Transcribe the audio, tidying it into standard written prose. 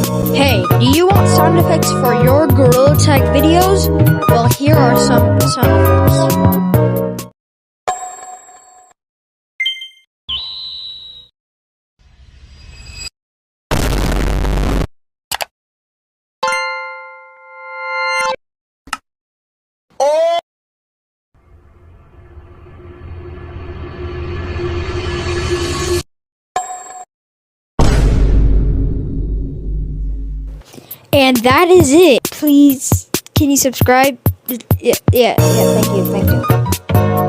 Hey, do you want sound effects for your Gorilla Tag videos? Well, here are some sound effects. And that is it. Please, can you subscribe? Yeah, thank you.